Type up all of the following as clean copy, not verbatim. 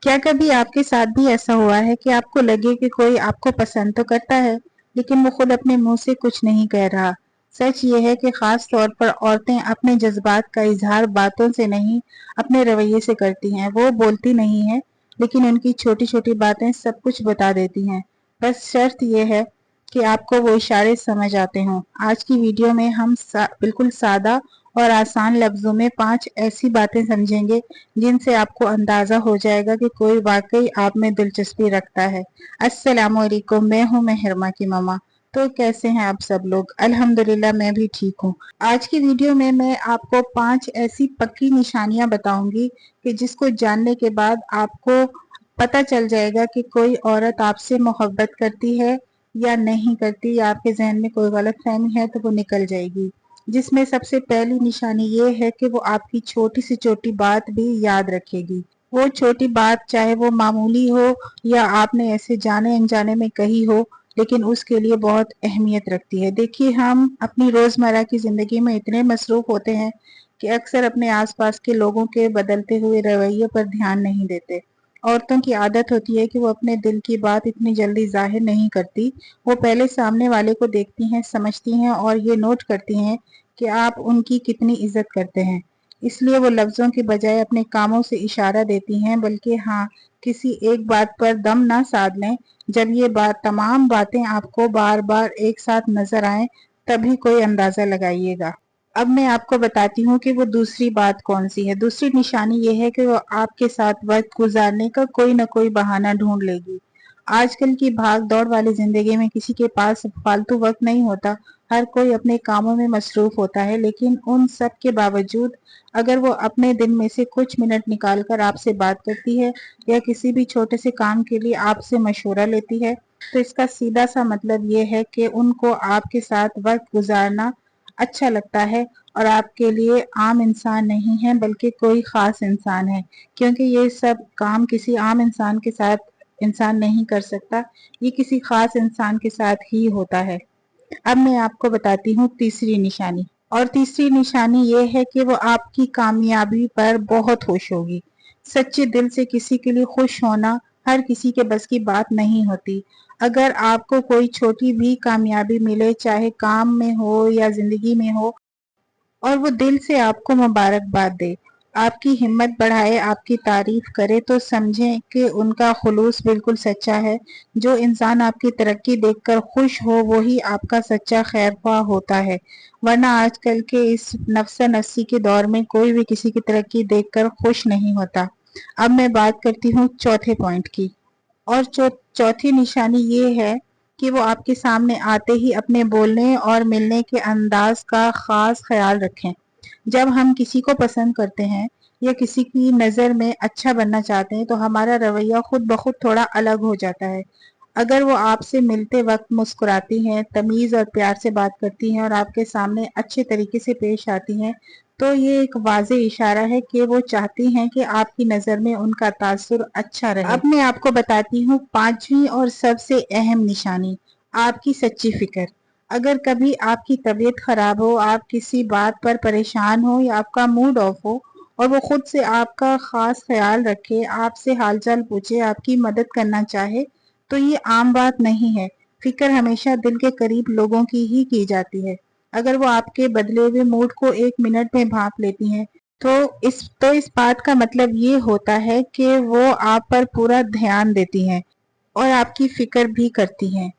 क्या कभी आपके साथ भी ऐसा हुआ है कि आपको लगे कि कोई आपको पसंद तो करता है लेकिन वो खुद अपने मुंह से कुछ नहीं कह रहा। सच ये है कि खास तौर पर औरतें अपने जज्बात का इजहार बातों से नहीं, अपने रवैये से करती हैं। वो बोलती नहीं है लेकिन उनकी छोटी छोटी बातें सब कुछ बता देती हैं। बस शर्त यह है कि आपको वो इशारे समझ आते हों। आज की वीडियो में हम बिल्कुल सादा और आसान लफ्जों में 5 ऐसी बातें समझेंगे जिनसे आपको अंदाजा हो जाएगा कि कोई वाकई आप में दिलचस्पी रखता है। अस्सलाम वालेकुम, मैं हूं मेहरमा की ममा। तो कैसे हैं आप सब लोग? अल्हम्दुलिल्लाह मैं भी ठीक हूँ। आज की वीडियो में मैं आपको 5 ऐसी पक्की निशानियां बताऊंगी कि जिसको जानने के बाद आपको पता चल जाएगा कि कोई औरत आपसे मोहब्बत करती है या नहीं करती, या आपके जहन में कोई गलत फहमी है तो वो निकल जाएगी। जिसमें सबसे पहली निशानी ये है कि वो आपकी छोटी से छोटी बात भी याद रखेगी। वो छोटी बात चाहे वो मामूली हो या आपने ऐसे जाने अनजाने में कही हो, लेकिन उसके लिए बहुत अहमियत रखती है। देखिए, हम अपनी रोजमर्रा की जिंदगी में इतने मसरूफ होते हैं कि अक्सर अपने आसपास के लोगों के बदलते हुए रवैये पर ध्यान नहीं देते। औरतों की आदत होती है कि वो अपने दिल की बात इतनी जल्दी जाहिर नहीं करती। वो पहले सामने वाले को देखती हैं, समझती हैं और ये नोट करती हैं कि आप उनकी कितनी इज्जत करते हैं। इसलिए वो लफ्जों के बजाय अपने कामों से इशारा देती हैं। बल्कि हाँ, किसी एक बात पर दम ना साध लें। जब ये तमाम बातें आपको बार बार एक साथ नजर आए, तभी कोई अंदाजा लगाइएगा। अब मैं आपको बताती हूँ कि वो दूसरी बात कौन सी है। दूसरी निशानी ये है कि वो आपके साथ वक्त गुजारने का कोई ना कोई बहाना ढूंढ लेगी। आजकल की भाग दौड़ वाली जिंदगी में किसी के पास फालतू वक्त नहीं होता। हर कोई अपने कामों में मसरूफ होता है, लेकिन उन सब के बावजूद अगर वो अपने दिन में से कुछ मिनट निकालकर आपसे बात करती है या किसी भी छोटे से काम के लिए आपसे मशवरा लेती है, तो इसका सीधा सा मतलब ये है कि उनको आपके साथ वक्त गुजारना अच्छा लगता है और आपके लिए आम इंसान नहीं है बल्कि कोई खास इंसान है। क्योंकि ये सब काम किसी आम इंसान के साथ इंसान नहीं कर सकता, ये किसी खास इंसान के साथ ही होता है। अब मैं आपको बताती हूँ तीसरी निशानी। और तीसरी निशानी ये है कि वो आपकी कामयाबी पर बहुत खुश होगी। सच्चे दिल से किसी के लिए खुश होना हर किसी के बस की बात नहीं होती। अगर आपको कोई छोटी भी कामयाबी मिले, चाहे काम में हो या जिंदगी में हो, और वो दिल से आपको मुबारकबाद दे, आपकी हिम्मत बढ़ाए, आपकी तारीफ करे, तो समझें कि उनका खुलूस बिल्कुल सच्चा है। जो इंसान आपकी तरक्की देखकर खुश हो वही आपका सच्चा खैरख्वाह होता है। वरना आजकल के इस नफ्सा नफ्सी के दौर में कोई भी किसी की तरक्की देखकर खुश नहीं होता। अब मैं बात करती हूँ चौथे पॉइंट की। और चौथी निशानी ये है कि वो आपके सामने आते ही अपने बोलने और मिलने के अंदाज का खास ख्याल रखें। जब हम किसी को पसंद करते हैं या किसी की नज़र में अच्छा बनना चाहते हैं, तो हमारा रवैया खुद ब खुद थोड़ा अलग हो जाता है। अगर वो आपसे मिलते वक्त मुस्कुराती हैं, तमीज़ और प्यार से बात करती हैं और आपके सामने अच्छे तरीके से पेश आती हैं, तो ये एक वाज़े इशारा है कि वो चाहती हैं कि आपकी नज़र में उनका तासुर अच्छा रहे। अब मैं आपको बताती हूँ पांचवी और सबसे अहम निशानी, आपकी सच्ची फिक्र। अगर कभी आपकी तबीयत खराब हो, आप किसी बात पर परेशान हो या आपका मूड ऑफ हो, और वो खुद से आपका खास ख्याल रखे, आपसे हालचाल पूछे, आपकी मदद करना चाहे, तो ये आम बात नहीं है। फिक्र हमेशा दिल के करीब लोगों की ही की जाती है। अगर वो आपके बदले हुए मूड को एक मिनट में भांप लेती हैं, तो इस बात का मतलब ये होता है कि वो आप पर पूरा ध्यान देती हैं और आपकी फिक्र भी करती हैं।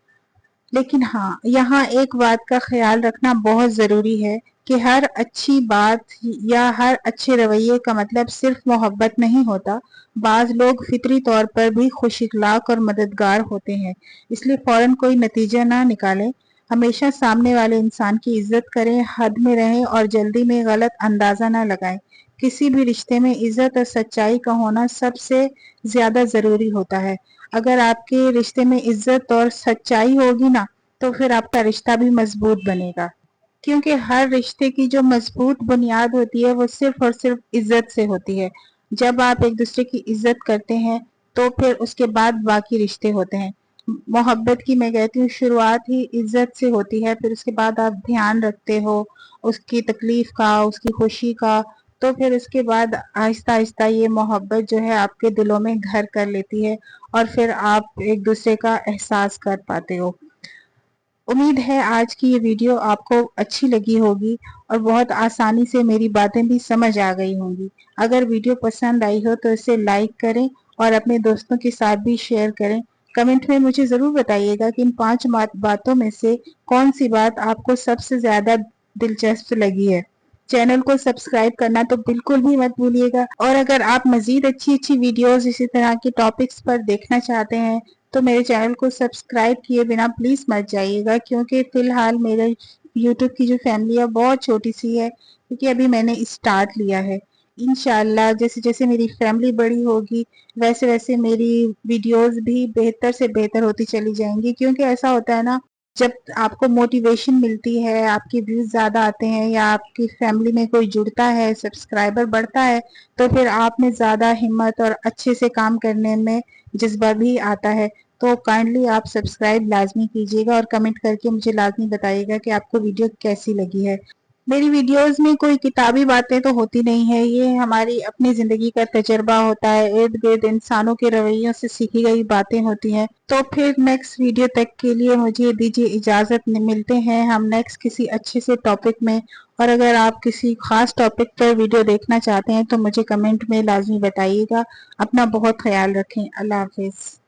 लेकिन हाँ, यहाँ एक बात का ख्याल रखना बहुत ज़रूरी है कि हर अच्छी बात या हर अच्छे रवैये का मतलब सिर्फ मोहब्बत नहीं होता। बाज़ लोग फितरी तौर पर भी खुश इखलाक और मददगार होते हैं, इसलिए फौरन कोई नतीजा ना निकालें। हमेशा सामने वाले इंसान की इज्जत करें, हद में रहें और जल्दी में गलत अंदाज़ा ना लगाएं। किसी भी रिश्ते में इज्जत और सच्चाई का होना सबसे ज़्यादा ज़रूरी होता है। अगर आपके रिश्ते में इज्जत और सच्चाई होगी ना, तो फिर आपका रिश्ता भी मजबूत बनेगा। क्योंकि हर रिश्ते की जो मजबूत बुनियाद होती है वो सिर्फ और सिर्फ इज्जत से होती है। जब आप एक दूसरे की इज्जत करते हैं तो फिर उसके बाद बाकी रिश्ते होते हैं। मोहब्बत की मैं कहती हूँ शुरुआत ही इज्जत से होती है, फिर उसके बाद आप ध्यान रखते हो उसकी तकलीफ का, उसकी खुशी का, تو پھر اس کے بعد آہستہ آہستہ یہ محبت جو ہے آپ کے دلوں میں گھر کر لیتی ہے اور پھر آپ ایک دوسرے کا احساس کر پاتے ہو۔ امید ہے آج کی یہ ویڈیو آپ کو اچھی لگی ہوگی اور بہت آسانی سے میری باتیں بھی سمجھ آ گئی ہوں گی۔ اگر ویڈیو پسند آئی ہو تو اسے لائک کریں اور اپنے دوستوں کے ساتھ بھی شیئر کریں۔ کمنٹ میں مجھے ضرور بتائیے گا کہ ان 5 باتوں میں سے کون سی بات آپ کو سب سے زیادہ دلچسپ لگی ہے۔ چینل کو سبسکرائب کرنا تو بالکل بھی مت بھولیے گا، اور اگر آپ مزید اچھی ویڈیوز اسی طرح کے ٹاپکس پر دیکھنا چاہتے ہیں تو میرے چینل کو سبسکرائب کیے بنا پلیز مت جائیے گا، کیونکہ فی الحال میرے یوٹیوب کی جو فیملی ہے بہت چھوٹی سی ہے، کیونکہ ابھی میں نے اسٹارٹ لیا ہے۔ انشاءاللہ جیسے جیسے میری فیملی بڑی ہوگی ویسے ویسے میری ویڈیوز بھی بہتر سے بہتر ہوتی چلی جائیں گی، کیونکہ ایسا ہوتا ہے نا، جب آپ کو موٹیویشن ملتی ہے، آپ کے ویوز زیادہ آتے ہیں یا آپ کی فیملی میں کوئی جڑتا ہے، سبسکرائبر بڑھتا ہے، تو پھر آپ میں زیادہ ہمت اور اچھے سے کام کرنے میں جذبہ بھی آتا ہے۔ تو کائنڈلی آپ سبسکرائب لازمی کیجیے گا اور کمنٹ کر کے مجھے لازمی بتائیے گا کہ آپ کو ویڈیو کیسی لگی ہے۔ میری ویڈیوز میں کوئی کتابی باتیں تو ہوتی نہیں ہے، یہ ہماری اپنی زندگی کا تجربہ ہوتا ہے، ارد گرد انسانوں کے رویوں سے سیکھی گئی باتیں ہوتی ہیں۔ تو پھر نیکسٹ ویڈیو تک کے لیے مجھے دیجیے اجازت، ملتے ہیں ہم نیکسٹ کسی اچھے سے ٹاپک میں، اور اگر آپ کسی خاص ٹاپک پر ویڈیو دیکھنا چاہتے ہیں تو مجھے کمنٹ میں لازمی بتائیے گا۔ اپنا بہت خیال رکھیں۔ اللہ حافظ۔